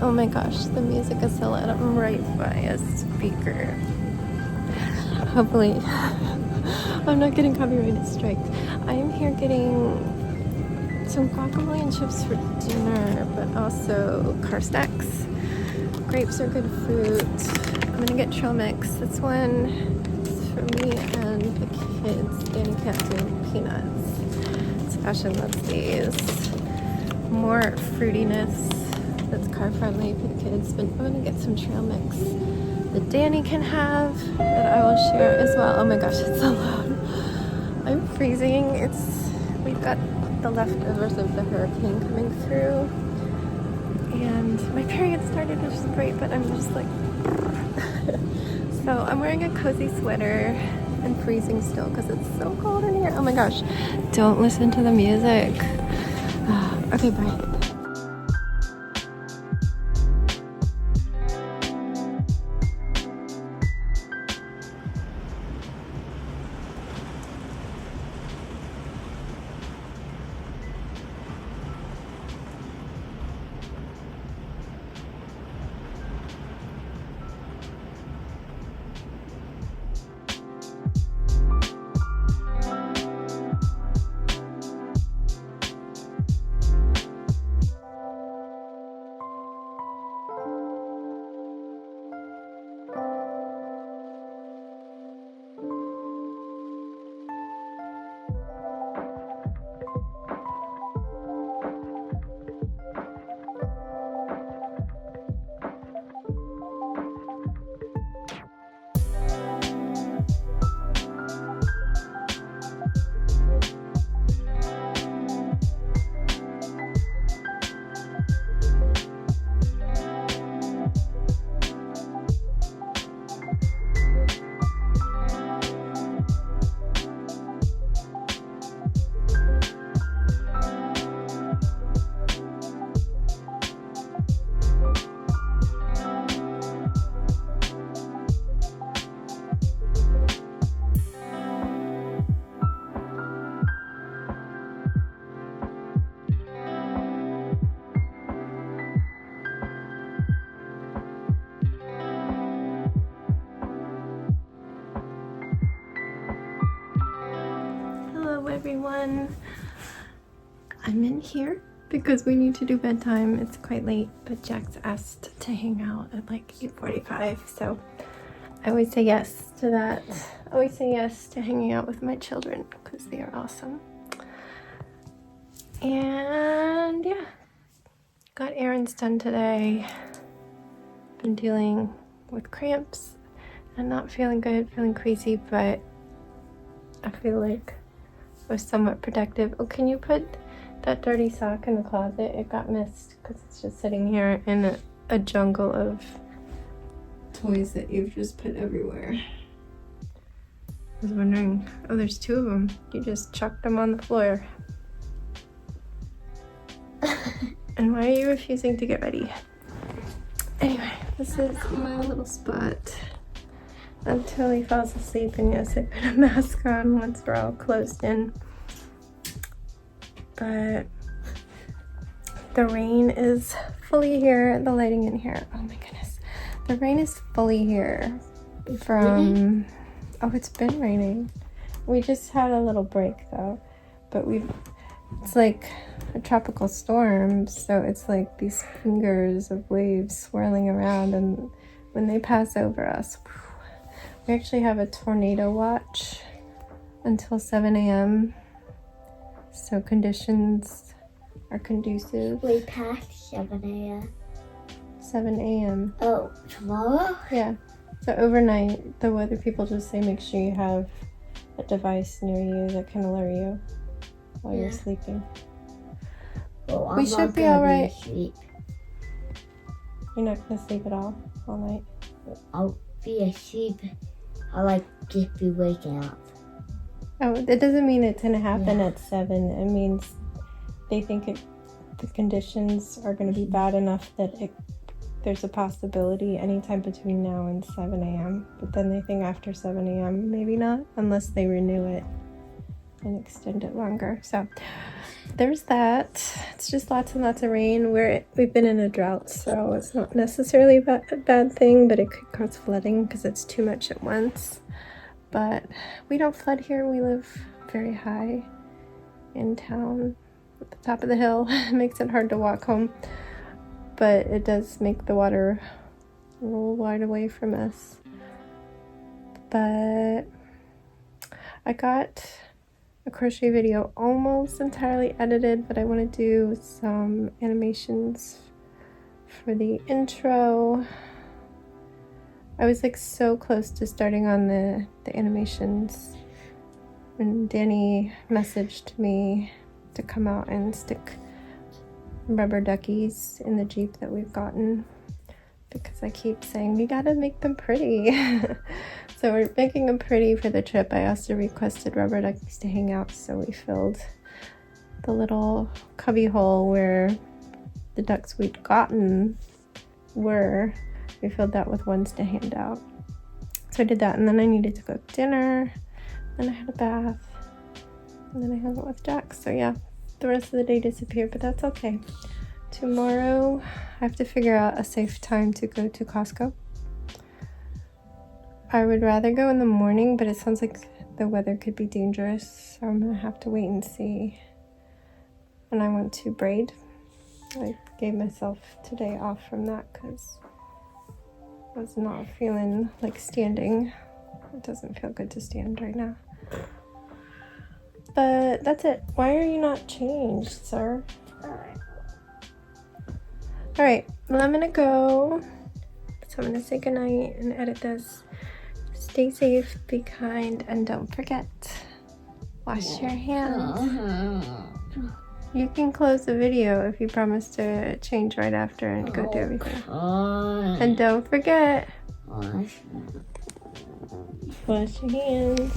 Oh my gosh, the music is so loud. I'm right by a speaker. Hopefully, I'm not getting copyrighted strikes. I am here getting some guacamole and chips for dinner, but also car snacks. Grapes are good fruit. I'm gonna get trail mix. This one is for me and the kids. Danny can't do peanuts. Sebastian loves these. More fruitiness that's car friendly for the kids, but I'm gonna get some trail mix that Danny can have that I will share as well. Oh my gosh, it's so loud. I'm freezing. We've got the leftovers of the hurricane coming through, and my period started, which is great, but I'm just like so I'm wearing a cozy sweater and freezing still because it's so cold in here. Oh my gosh, don't listen to the music. Okay, bye. Everyone, I'm in here because we need to do bedtime. It's quite late, but Jack's asked to hang out at like 8:45, so I always say yes to that. I always say yes to hanging out with my children because they are awesome. And yeah, got errands done today. Been dealing with cramps and not feeling good, feeling crazy, but I feel like was somewhat productive. Oh, can you put that dirty sock in the closet? It got missed because it's just sitting here in a jungle of toys that you've just put everywhere. I was wondering, oh, there's two of them. You just chucked them on the floor. And why are you refusing to get ready? Anyway, this is my little spot until he falls asleep. And yes, I put a mask on once we're all closed in. But the rain is fully here. The lighting in here, oh my goodness. The rain is fully here from, oh, it's been raining. We just had a little break though, but it's like a tropical storm, so it's like these fingers of waves swirling around, and when they pass over us, we actually have a tornado watch until 7 a.m. So conditions are conducive. Way past 7 a.m. 7 a.m. Oh, tomorrow? Yeah. So overnight, the weather people just say make sure you have a device near you that can alert you while you're sleeping. Well, we should be all right. Asleep. You're not gonna sleep at all night? I'll be asleep. I'll just be waking up. Oh, that doesn't mean it's gonna happen at 7. It means they think the conditions are gonna be bad enough that there's a possibility anytime between now and 7 a.m. But then they think after 7 a.m. maybe not, unless they renew it and extend it longer. So there's that. It's just lots and lots of rain. We've been in a drought, so it's not necessarily a bad thing, but it could cause flooding because it's too much at once. But we don't flood here. We live very high in town at the top of the hill. It makes it hard to walk home, but it does make the water roll wide away from us. But I got a crochet video almost entirely edited, but I want to do some animations for the intro. I was so close to starting on the animations when Danny messaged me to come out and stick rubber duckies in the Jeep that we've gotten, because I keep saying we gotta make them pretty. So we're making them pretty for the trip. I also requested rubber duckies to hang out, so we filled the little cubby hole where the ducks we'd gotten were. We filled that with ones to hand out. So I did that, and then I needed to cook dinner, then I had a bath, and then I hung out with Jack. So yeah, the rest of the day disappeared, but that's okay. Tomorrow I have to figure out a safe time to go to Costco. I would rather go in the morning, but it sounds like the weather could be dangerous, so I'm gonna have to wait and see. And I want to braid. I gave myself today off from that because I was not feeling like standing. It doesn't feel good to stand right now. But that's it. Why are you not changed, sir? Alright, well, I'm gonna go. So I'm gonna say goodnight and edit this. Stay safe, be kind, and don't forget, wash your hands. You can close the video if you promise to change right after and go do everything. And don't forget, wash your hands.